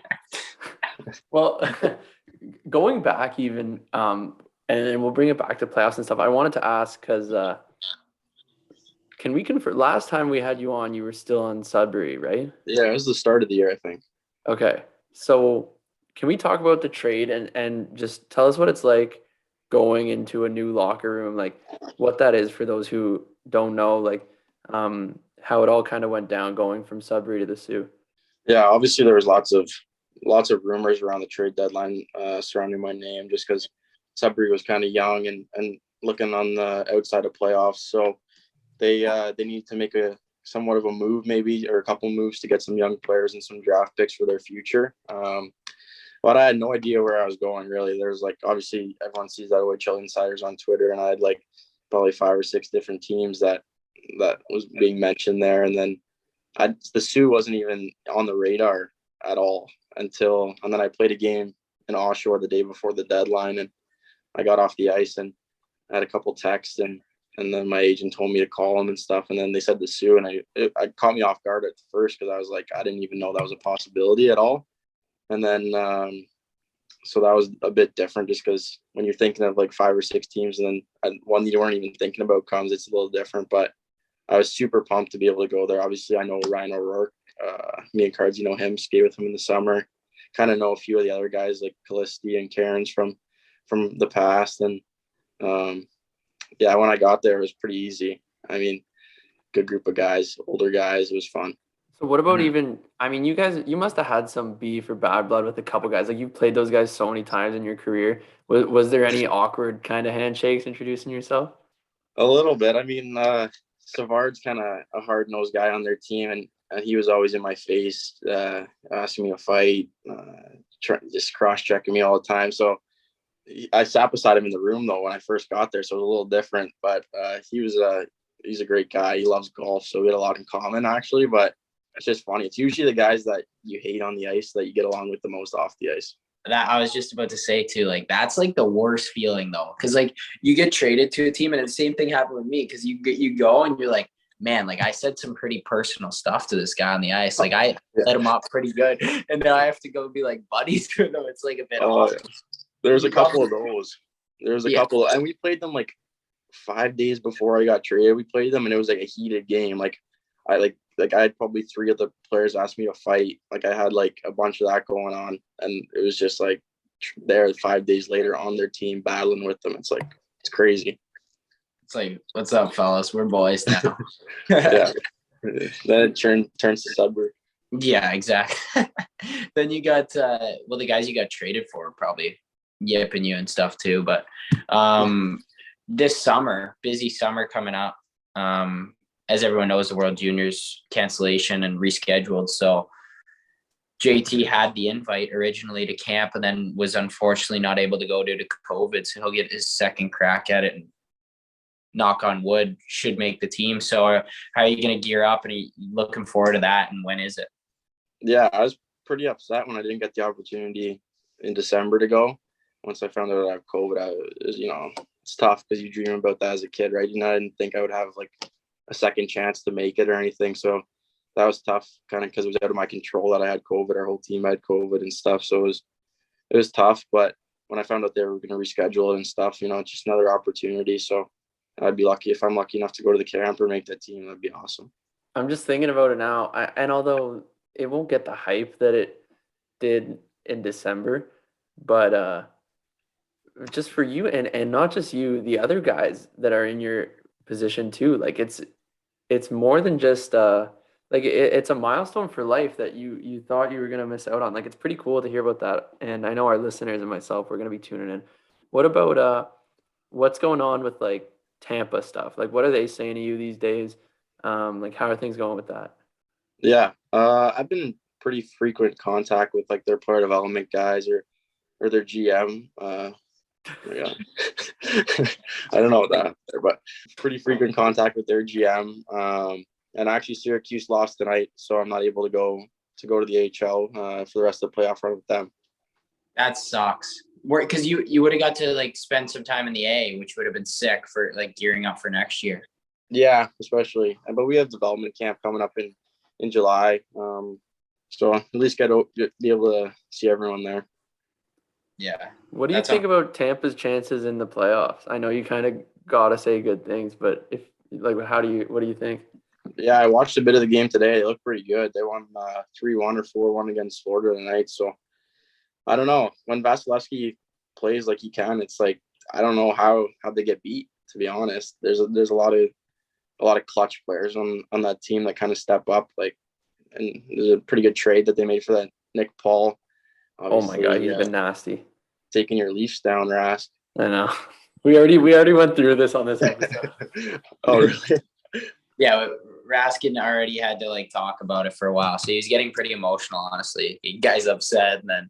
Well, going back even, and we'll bring it back to playoffs and stuff. I wanted to ask because can we confirm? Last time we had you on, you were still on Sudbury, right? Yeah, it was the start of the year, I think. Okay, so can we talk about the trade and just tell us what it's like going into a new locker room, like what that is for those who don't know, like how it all kind of went down going from Sudbury to the Sioux. Yeah, obviously there was lots of rumors around the trade deadline surrounding my name, just because Sudbury was kind of young and looking on the outside of playoffs. So they need to make a somewhat of a move, maybe, or a couple moves to get some young players and some draft picks for their future. But I had no idea where I was going, really. There's like, obviously everyone sees that OHL Insiders on Twitter, and I had like probably 5 or 6 different teams that was being mentioned there. And then the Sioux wasn't even on the radar at all and then I played a game in Oshawa the day before the deadline, and I got off the ice and I had a couple texts, and then my agent told me to call him and stuff. And then they said the Sioux, and I caught me off guard at first because I was like, I didn't even know that was a possibility at all. And then, so that was a bit different, just because when you're thinking of like 5 or 6 teams and then one you weren't even thinking about comes, it's a little different. But I was super pumped to be able to go there. Obviously, I know Ryan O'Rourke. Me and Cardsy know him, skate with him in the summer. Kind of know a few of the other guys like Calisti and Cairns from the past. And yeah, when I got there, it was pretty easy. I mean, good group of guys, older guys. It was fun. So what about even, I mean, you must have had some beef or bad blood with a couple guys. Like, you've played those guys so many times in your career. Was there any awkward kind of handshakes introducing yourself? A little bit. I mean, Savard's kind of a hard-nosed guy on their team, and he was always in my face, asking me to fight, just cross-checking me all the time. So I sat beside him in the room, though, when I first got there, so it was a little different. But he's a great guy. He loves golf, so we had a lot in common, actually. But it's just funny. It's usually the guys that you hate on the ice that you get along with the most off the ice. That I was just about to say too, like that's like the worst feeling though, because like you get traded to a team, and the same thing happened with me, because you go and you're like, man, like I said some pretty personal stuff to this guy on the ice, like I let him up pretty good, and then I have to go be like buddies with him. It's like a bit awkward. There's a couple of those. There's a couple, and we played them like 5 days before I got traded. We played them, and it was like a heated game. Like I had probably 3 of the players ask me to fight. Like I had like a bunch of that going on, and it was just like there 5 days later on their team battling with them. It's like, it's crazy. It's like, what's up, fellas? We're boys now. Yeah. Then it turns to Sudbury. Yeah, exactly. Then you got the guys you got traded for probably yipping you and stuff too. But this summer, busy summer coming up. As everyone knows, the World Juniors cancellation and rescheduled. So JT had the invite originally to camp, and then was unfortunately not able to go due to COVID. So he'll get his second crack at it, and knock on wood, should make the team. So how are you going to gear up, and are you looking forward to that? And when is it? Yeah, I was pretty upset when I didn't get the opportunity in December to go. Once I found out I have COVID, it's tough because you dream about that as a kid, right? I didn't think I would have like a second chance to make it or anything. So that was tough, kind of because it was out of my control that I had COVID. Our whole team had COVID and stuff. So it was tough. But when I found out they were going to reschedule it and stuff, it's just another opportunity. So I'd be lucky if I'm lucky enough to go to the camp or make that team. That'd be awesome. I'm just thinking about it now. And although it won't get the hype that it did in December, but just for you and not just you, the other guys that are in your position too, like it's more than just it's a milestone for life that you thought you were going to miss out on. Like, it's pretty cool to hear about that, and I know our listeners and myself, we're going to be tuning in. What about what's going on with like Tampa stuff? Like, what are they saying to you these days? Like, how are things going with that? Yeah, I've been in pretty frequent contact with like their player development guys or their GM. Yeah. I don't know what that, but pretty frequent contact with their GM. And actually Syracuse lost tonight, so I'm not able to go to go to the AHL for the rest of the playoff run with them. That sucks. Because you would have got to like spend some time in the A, which would have been sick for like gearing up for next year. Yeah, especially. But we have development camp coming up in July. So at least be able to see everyone there. Yeah. What do you think about Tampa's chances in the playoffs? I know you kind of gotta say good things, but what do you think? Yeah, I watched a bit of the game today. They look pretty good. They won 3-1 or 4-1 against Florida tonight. So I don't know. When Vasilevsky plays like he can, it's like I don't know how they get beat. To be honest, there's a lot of clutch players on that team that kind of step up. Like, and there's a pretty good trade that they made for that Nick Paul. Obviously, oh my God, he's been nasty. Taking your Leafs down, Rask. I know. We already went through this on this episode. Oh, really? Yeah, Raskin already had to like talk about it for a while, so he was getting pretty emotional. Honestly, the guy's upset, and then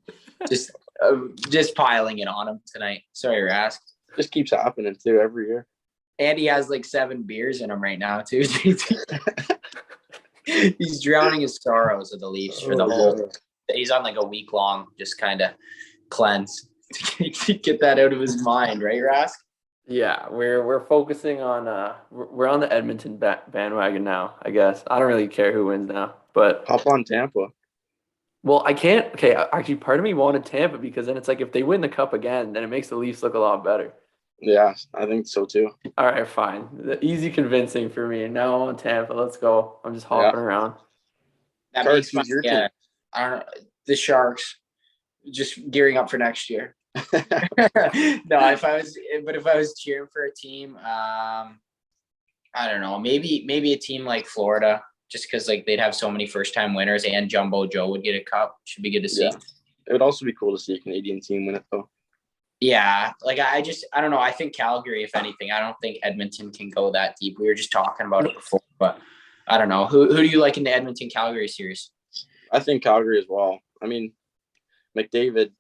just piling it on him tonight. Sorry, Rask. Just keeps happening too every year. And he has like 7 beers in him right now too. He's drowning his sorrows of the Leafs for the whole. God. He's on like a week-long just kind of cleanse to get that out of his mind, right, Rask? Yeah, we're focusing on we're on the Edmonton bandwagon now, I guess. I don't really care who wins now, but hop on Tampa. Well, I can't. Okay, actually, part of me wanted Tampa because then it's like if they win the cup again, then it makes the Leafs look a lot better. Yeah, I think so too. All right, fine. Easy convincing for me. Now I'm on Tampa. Let's go. I'm just hopping around. That makes sense. Yeah. The Sharks just gearing up for next year. No, if I was cheering for a team, I don't know, maybe a team like Florida, just because like they'd have so many first-time winners, and Jumbo Joe would get a cup. Should be good to see. Yeah. It would also be cool to see a Canadian team win it though. Yeah, like I don't know. I think Calgary, if anything. I don't think Edmonton can go that deep. We were just talking about it before, but I don't know. Who do you like in the Edmonton-Calgary series? I think Calgary as well. I mean, McDavid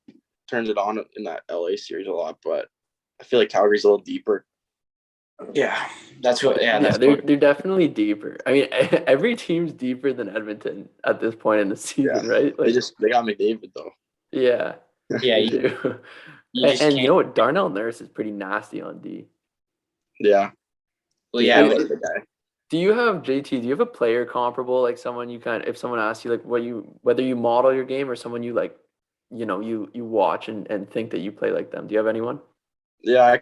turns it on in that LA series a lot, but I feel like Calgary's a little deeper. Yeah, that's what. Yeah, they're definitely deeper. I mean, every team's deeper than Edmonton at this point in the season, right? Like, they got McDavid though. Yeah. Yeah, you do. And you know what? Darnell Nurse is pretty nasty on D. Yeah. Well, yeah. The guy. Do you have JT? Do you have a player comparable, like someone you if someone asks you like whether you model your game or someone you like, you watch and think that you play like them? Do you have anyone? Yeah,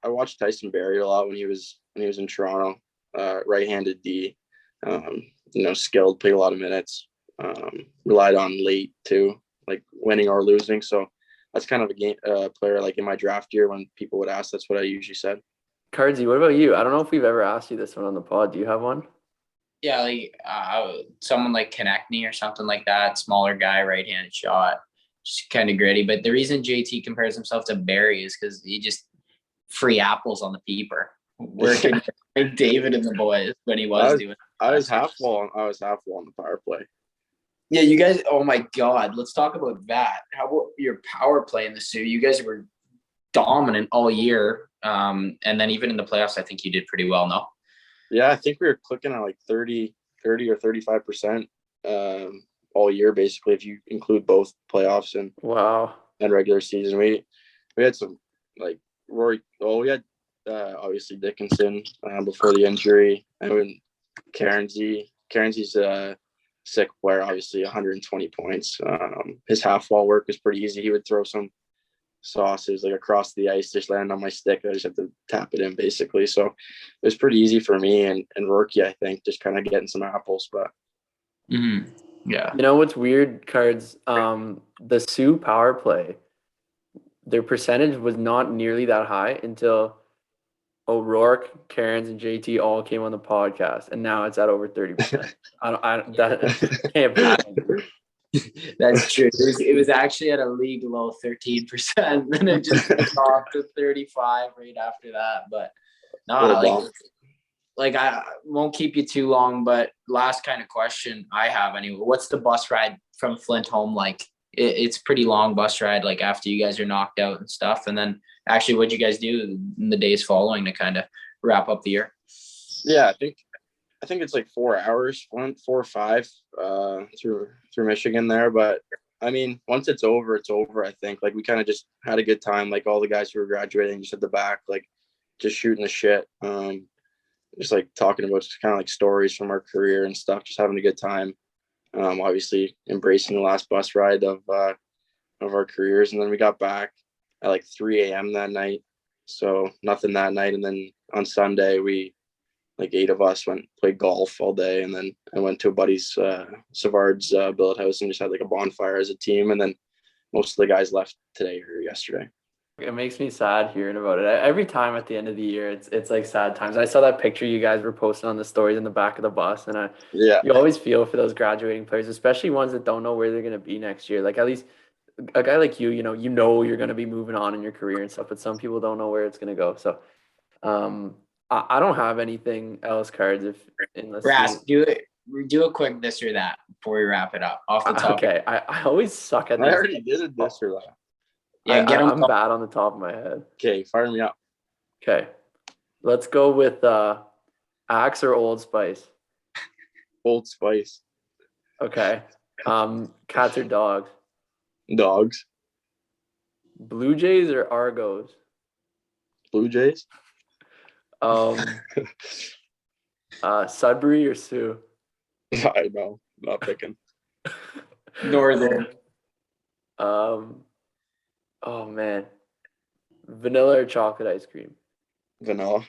I watched Tyson Barrie a lot when he was in Toronto. Right-handed D, skilled, played a lot of minutes. Relied on late too, like winning or losing. So that's kind of a game player like in my draft year when people would ask. That's what I usually said. Cardsy, what about you? I don't know if we've ever asked you this one on the pod. Do you have one? Yeah, like someone like Konechny or something like that. Smaller guy, right-handed shot, just kind of gritty. But the reason JT compares himself to Barrie is because he just free apples on the peeper, working with David and the boys when he was doing. I was half wall on the power play. Yeah, you guys. Oh my God, let's talk about that. How about your power play in the series? You guys were dominant all year, and then even in the playoffs, I think you did pretty well. No. Yeah, I think we were clicking at like 30 or 35% all year, basically, if you include both playoffs and regular season. We had some like Rory. Well, we had obviously Dickinson before the injury, and then Cairnsey's a sick player, obviously 120 points. His half wall work was pretty easy. He would throw some sauces like across the ice, just land on my stick. I just have to tap it in basically. So it was pretty easy for me and Rourke, I think, just kind of getting some apples. But yeah, you know what's weird, Cards? The Sioux power play, their percentage was not nearly that high until O'Rourke, Cairns, and JT all came on the podcast, and now it's at over 30%. That can't be. That's true. It was actually at a league low 13%. Then it just dropped to 35 right after that. But no, like I won't keep you too long. But last kind of question I have anyway. What's the bus ride from Flint home like? It's pretty long bus ride. Like after you guys are knocked out and stuff, and then actually, what'd you guys do in the days following to kind of wrap up the year? Yeah, I I think it's like 4 hours, 4 or 5 through Michigan there. But I mean, once it's over, it's over. I think like we kind of just had a good time. Like all the guys who were graduating just at the back, like just shooting the shit. Just like talking about just kind of like stories from our career and stuff, just having a good time. Obviously embracing the last bus ride of our careers. And then we got back at like 3 a.m. that night. So nothing that night. And then on Sunday, we, like 8 of us played golf all day. And then I went to a buddy's, Savard's billet house and just had like a bonfire as a team. And then most of the guys left today or yesterday. It makes me sad hearing about it. Every time at the end of the year, it's like sad times. I saw that picture you guys were posting on the stories in the back of the bus, and you always feel for those graduating players, especially ones that don't know where they're going to be next year. Like at least a guy like you know you're going to be moving on in your career and stuff, but some people don't know where it's going to go. So, I don't have anything else, Cards. Unless Rask, do a quick this or that before we wrap it up. Off the top. Okay, I always suck at I this. already did a this or that. Yeah, I'm bad on the top of my head. Okay, fire me up. Okay, let's go with Axe or Old Spice. Old Spice. Okay, cats or dogs. Dogs. Blue Jays or Argos. Blue Jays. Sudbury or Sioux. I know, not picking. Northern. Oh man, vanilla or chocolate ice cream. Vanilla.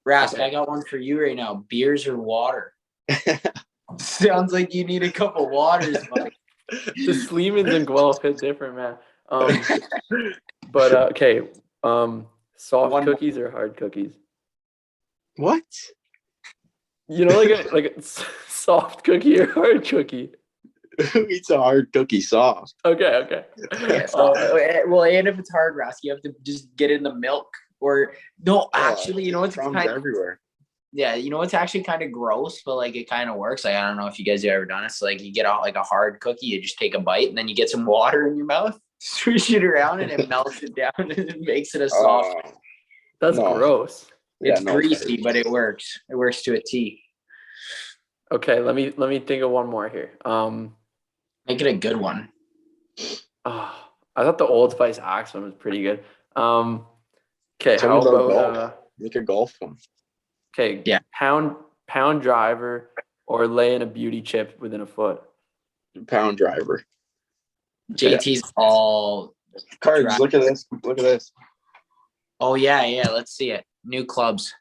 Rask, Okay. I got one for you right now. Beers or water? Sounds like you need a couple waters, buddy. The Sleemans and Guelph hit different, man. But okay. Soft cookies or hard cookies? What? You know, like a soft cookie or hard cookie. Who eats a hard cookie soft? Okay. Yeah, well, and if it's hard, Rask, you have to just get in the milk. Or no, actually, you know what's crumbs kind everywhere. yeah, you know what's actually kind of gross, but like it kind of works. Like I don't know if you guys have ever done it. So like you get out like a hard cookie, you just take a bite and then you get some water in your mouth, swish it around, and it melts it down and it makes it a soft. That's gross. It's greasy, but it works. It works to a T. Okay, let me think of one more here. Make it a good one. I thought the Old Spice Axe one was pretty good. Okay, Tell how me about about golf. Make a golf one. okay, Yeah. pound driver or laying a beauty chip within a foot. Pound driver. JT's all Cards. Look at this. Look at this. Oh yeah. Let's see it. New clubs.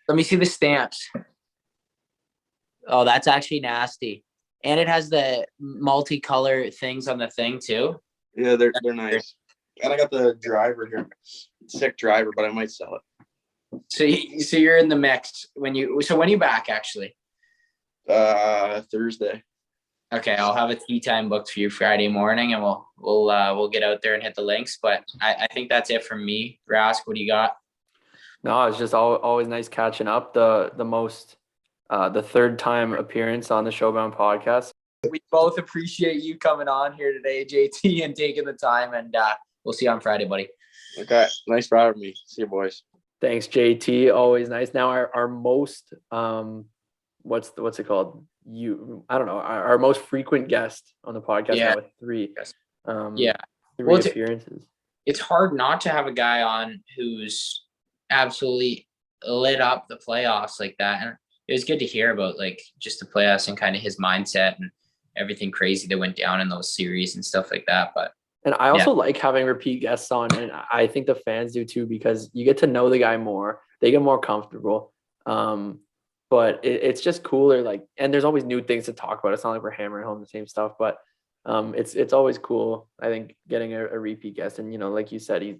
Let me see the stamps. Oh, that's actually nasty. And it has the multicolor things on the thing too. Yeah, they're nice. And I got the driver here. Sick driver, but I might sell it. So you're in the mix when you back actually? Thursday. Okay, I'll have a tea time booked for you Friday morning, and we'll get out there and hit the links. But I think that's it from me. Rask, what do you got? No, it's just always nice catching up. The third time appearance on the Showbound podcast. We both appreciate you coming on here today, JT, and taking the time. And we'll see you on Friday, buddy. Okay, nice for having me. See you, boys. Thanks, JT. Always nice. Now our most what's it called? I don't know. Our most frequent guest on the podcast now with 3. Yeah. 3 appearances. It's hard not to have a guy on who's absolutely lit up the playoffs like that. And it was good to hear about like just the playoffs and kind of his mindset and everything crazy that went down in those series and stuff like that. And I also like having repeat guests on, and I think the fans do too, because you get to know the guy more. They get more comfortable. But it's just cooler, like, and there's always new things to talk about. It's not like we're hammering home the same stuff, but it's always cool, I think, getting a repeat guest. And, you know, like you said, he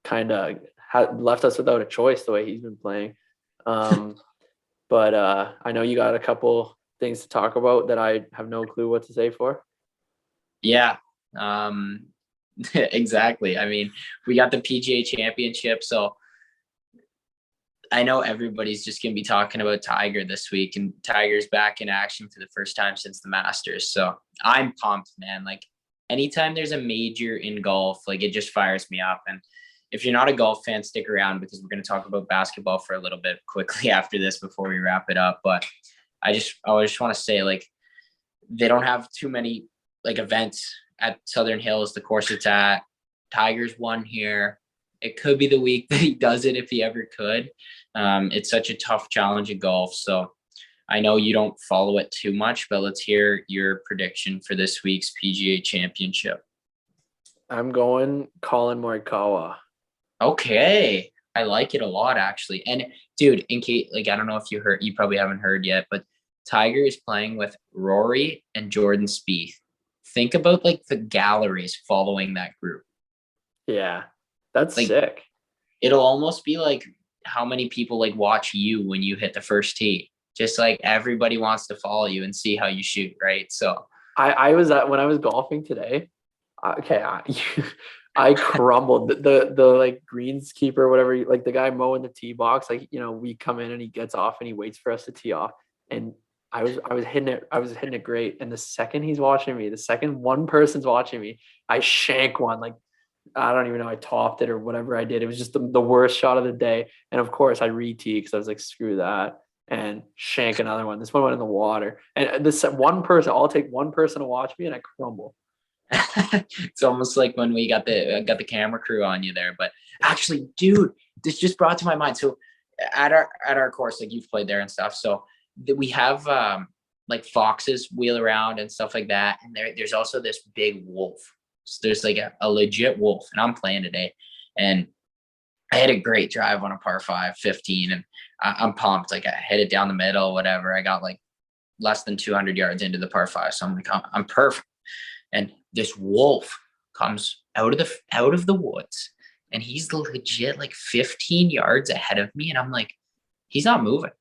kind of left us without a choice the way he's been playing. But I know you got a couple things to talk about that I have no clue what to say for. Yeah, exactly. I mean, we got the PGA Championship, so I know everybody's just going to be talking about Tiger this week, and Tiger's back in action for the first time since the Masters. So I'm pumped, man. Like anytime there's a major in golf, like it just fires me up. And if you're not a golf fan, stick around because we're going to talk about basketball for a little bit quickly after this before we wrap it up. But I just want to say, like, they don't have too many like events at Southern Hills, the course it's at. Tiger's won here. It could be the week that he does it if he ever could. It's such a tough challenge in golf. So I know you don't follow it too much, but let's hear your prediction for this week's PGA Championship. I'm going Colin Morikawa. Okay. I like it a lot, actually. And dude, in case, like, I don't know if you probably haven't heard yet, but Tiger is playing with Rory and Jordan Spieth. Think about like the galleries following that group. Yeah, that's Like, sick. It'll almost be like how many people like watch you when you hit the first tee. Just like everybody wants to follow you and see how you shoot, right? So I was when I was golfing today. Okay, I crumbled the like greenskeeper, whatever, like the guy mowing the tee box. Like, you know, we come in and he gets off and he waits for us to tee off, and I was hitting it great. And the second he's watching me, the second one person's watching me, I shank one. Like, I don't even know, I topped it or whatever I did. It was just the worst shot of the day. And of course I re-tee because I was like, screw that, and shank another one. This one went in the water. And this one person, I'll take one person to watch me and I crumble. it's almost like when we got the camera crew on you there. But actually, dude, this just brought to my mind. So at our course, like, you've played there and stuff. So we have like foxes wheel around and stuff like that. And there's also this big wolf. So there's like a legit wolf, and I'm playing today, and I had a great drive on a par 5, 15, and I'm pumped. Like, I hit it down the middle, whatever. I got like less than 200 yards into the par 5, so I'm like, I'm perfect. And this wolf comes out of the woods, and he's legit like 15 yards ahead of me, and I'm like, he's not moving.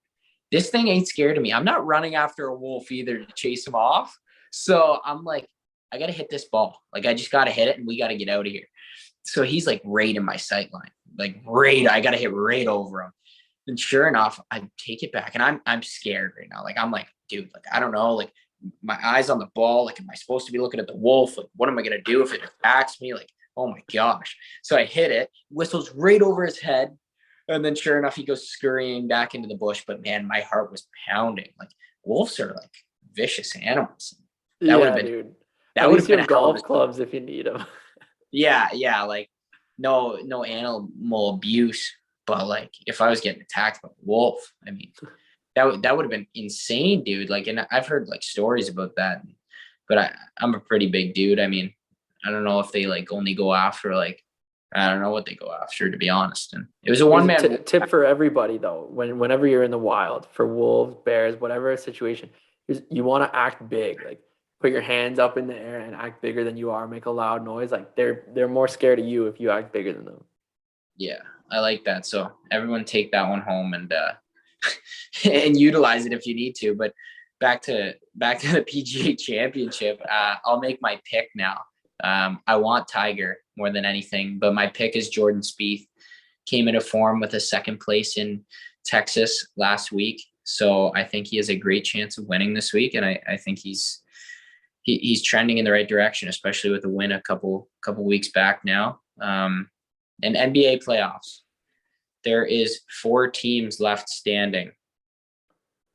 This thing ain't scared of me. I'm not running after a wolf either to chase him off. So I'm like, I got to hit this ball. Like, I just got to hit it, and we got to get out of here. So he's like right in my sight line, like right. I got to hit right over him. And sure enough, I take it back, and I'm scared right now. Like, I'm like, dude, like, I don't know, like, my eyes on the ball. Like, am I supposed to be looking at the wolf? Like, what am I going to do if it attacks me? Like, oh my gosh. So I hit it, whistles right over his head. And then sure enough, he goes scurrying back into the bush. But man, my heart was pounding. Like, wolves are like vicious animals. That would have been, dude. that would have been golf clubs if you need them. Yeah. Like, no animal abuse. But like, if I was getting attacked by a wolf, I mean, that would have been insane, dude. Like, and I've heard like stories about that, but I'm a pretty big dude. I mean, I don't know if they like only go after, like, I don't know what they go after, to be honest. And it was a one-man tip for everybody though. Whenever you're in the wild, for wolves, bears, whatever situation, you want to act big. Like, put your hands up in the air and act bigger than you are. Make a loud noise. Like, they're more scared of you if you act bigger than them. Yeah, I like that. So everyone take that one home and and utilize it if you need to. But back to the PGA Championship. I'll make my pick now. I want Tiger more than anything, but my pick is Jordan Spieth. Came into form with a second place in Texas last week, so I think he has a great chance of winning this week, and I think he's trending in the right direction, especially with the win a couple weeks back now. And NBA playoffs. There is 4 teams left standing.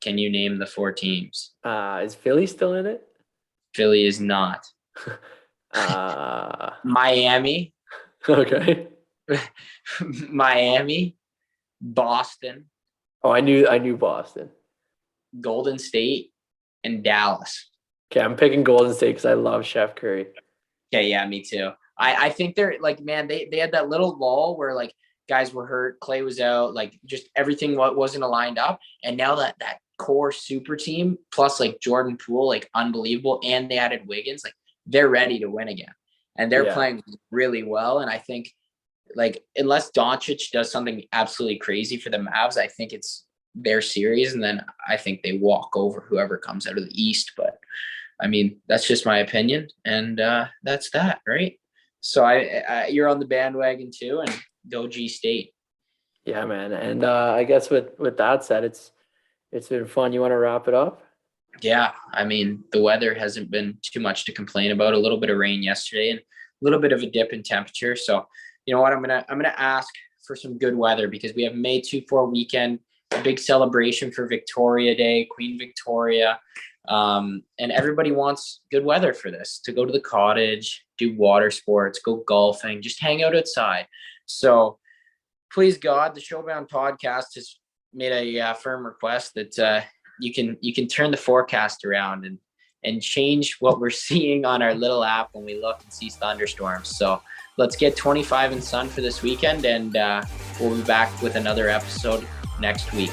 Can you name the 4 teams? Is Philly still in it? Philly is not. Miami. Okay. Miami, Boston. Oh, I knew Boston. Golden State, and Dallas. Okay, I'm picking Golden State because I love Chef Curry. Okay, yeah, me too. I think they're like, man, they had that little lull where like guys were hurt, Clay was out, like just everything wasn't aligned up. And now that core super team plus like Jordan Poole, like unbelievable, and they added Wiggins, like they're ready to win again. And they're playing really well. And I think, like, unless Doncic does something absolutely crazy for the Mavs, I think it's their series. And then I think they walk over whoever comes out of the East. But I mean, that's just my opinion. And that's that, right? So you're on the bandwagon too, and go G State. Yeah, man. And I guess with that said, it's been fun. You want to wrap it up? Yeah, I mean, the weather hasn't been too much to complain about. A little bit of rain yesterday and a little bit of a dip in temperature. So you know what, I'm gonna ask for some good weather, because we have May 2-4 weekend, a big celebration for Victoria Day, Queen Victoria. And everybody wants good weather for this, to go to the cottage, do water sports, go golfing, just hang out outside. So please God, the Showbound podcast has made a firm request that you can turn the forecast around and change what we're seeing on our little app when we look and see thunderstorms. So let's get 25 and sun for this weekend, and we'll be back with another episode next week.